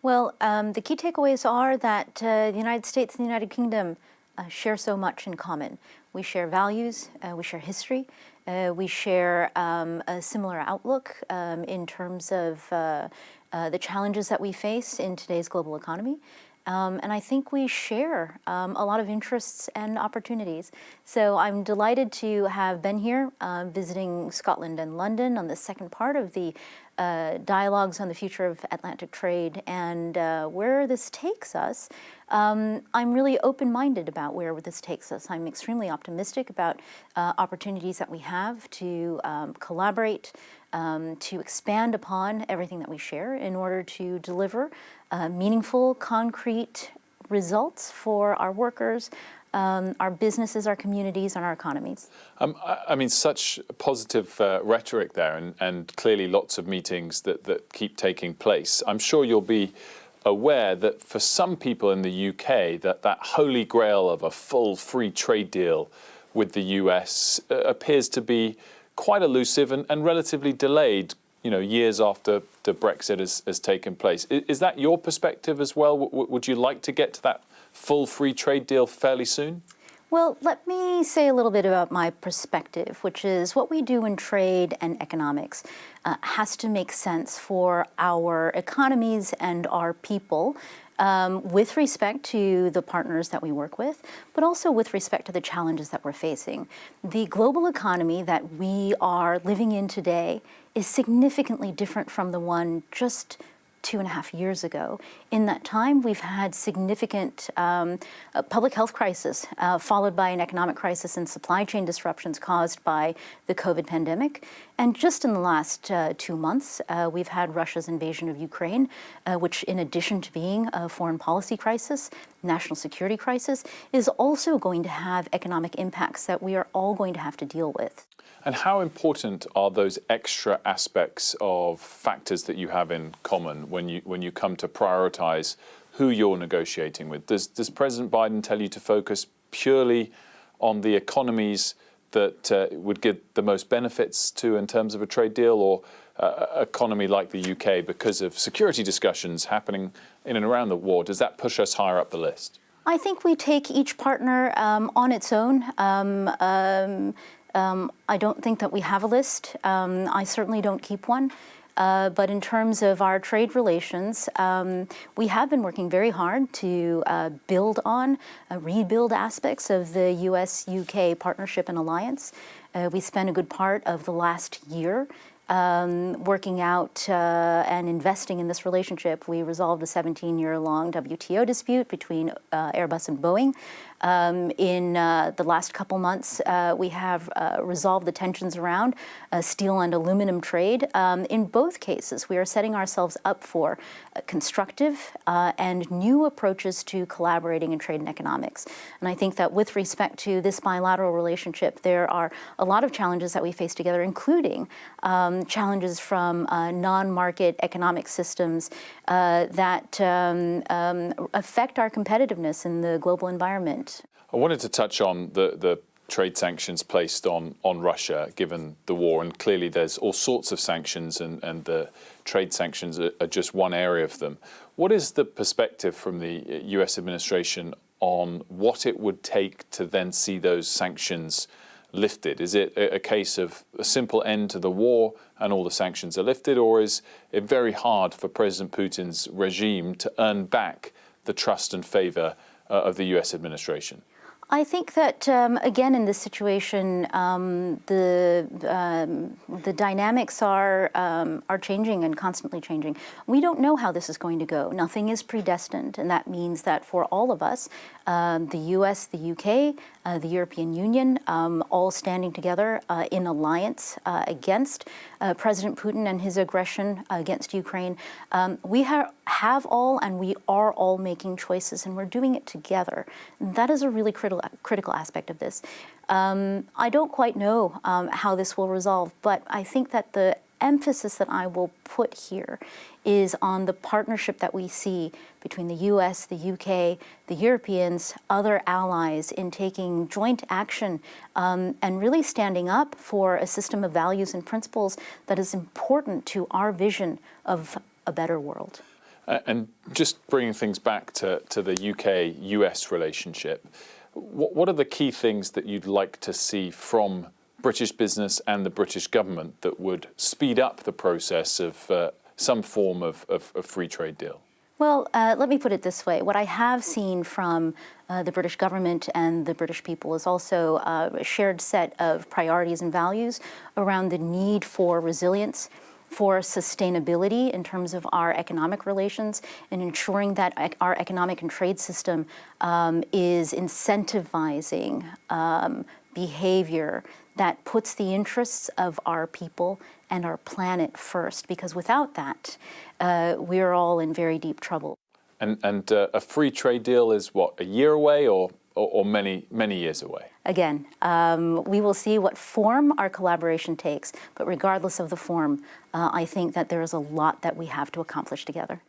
Well, the key takeaways are that the United States and the United Kingdom share so much in common. We share values, we share history, we share a similar outlook in terms of the challenges that we face in today's global economy. And I think we share a lot of interests and opportunities. So I'm delighted to have been here visiting Scotland and London on the second part of the dialogues on the future of Atlantic trade and where this takes us. I'm really open-minded about where this takes us. I'm extremely optimistic about opportunities that we have to collaborate, to expand upon everything that we share in order to deliver meaningful, concrete results for our workers, our businesses, our communities, and our economies. I mean, such positive rhetoric there, and clearly lots of meetings that keep taking place. I'm sure you'll be aware that for some people in the UK, that holy grail of a full free trade deal with the US appears to be quite elusive and relatively delayed, years after the Brexit has taken place. Is that your perspective as well? Would you like to get to that full free trade deal fairly soon? Well, let me say a little bit about my perspective, which is what we do in trade and economics has to make sense for our economies and our people with respect to the partners that we work with, but also with respect to the challenges that we're facing. The global economy that we are living in today is significantly different from the one just 2.5 years ago. In that time, we've had significant public health crisis, followed by an economic crisis and supply chain disruptions caused by the COVID pandemic. And just in the last 2 months, we've had Russia's invasion of Ukraine, which in addition to being a foreign policy crisis, national security crisis, is also going to have economic impacts that we are all going to have to deal with. And how important are those extra aspects of factors that you have in common when you come to prioritize who you're negotiating with? Does President Biden tell you to focus purely on the economies that would give the most benefits to in terms of a trade deal, or an economy like the UK, because of security discussions happening in and around the war, does that push us higher up the list? I think we take each partner on its own. I don't think that we have a list. I certainly don't keep one. But in terms of our trade relations, we have been working very hard to build on, rebuild aspects of the US-UK partnership and alliance. We spent a good part of the last year working out and investing in this relationship. We resolved a 17-year-long WTO dispute between Airbus and Boeing. In the last couple months, we have resolved the tensions around steel and aluminum trade. In both cases, we are setting ourselves up for constructive and new approaches to collaborating in trade and economics. And I think that with respect to this bilateral relationship, there are a lot of challenges that we face together, including challenges from non-market economic systems that affect our competitiveness in the global environment. I wanted to touch on the trade sanctions placed on Russia, given the war, and clearly there's all sorts of sanctions, and the trade sanctions are just one area of them. What is the perspective from the US administration on what it would take to then see those sanctions lifted? Is it a case of a simple end to the war and all the sanctions are lifted, or is it very hard for President Putin's regime to earn back the trust and favor of the US administration? I think that, again, in this situation, the dynamics are changing and constantly changing. We don't know how this is going to go. Nothing is predestined, and that means that for all of us, the US, the UK, the European Union, all standing together in alliance against President Putin and his aggression against Ukraine, we have all, and we are all making choices, and we're doing it together. That is a really critical aspect of this. I don't quite know how this will resolve, but I think that the emphasis that I will put here is on the partnership that we see between the US, the UK, the Europeans, other allies in taking joint action and really standing up for a system of values and principles that is important to our vision of a better world. And just bringing things back to the UK-US relationship, what are the key things that you'd like to see from British business and the British government that would speed up the process of some form of free trade deal? Well, let me put it this way. What I have seen from the British government and the British people is also a shared set of priorities and values around the need for resilience, for sustainability in terms of our economic relations, and ensuring that our economic and trade system is incentivizing behavior that puts the interests of our people and our planet first, because without that, we're all in very deep trouble. And a free trade deal is what, a year away or many years away? Again, we will see what form our collaboration takes, but regardless of the form, I think that there is a lot that we have to accomplish together.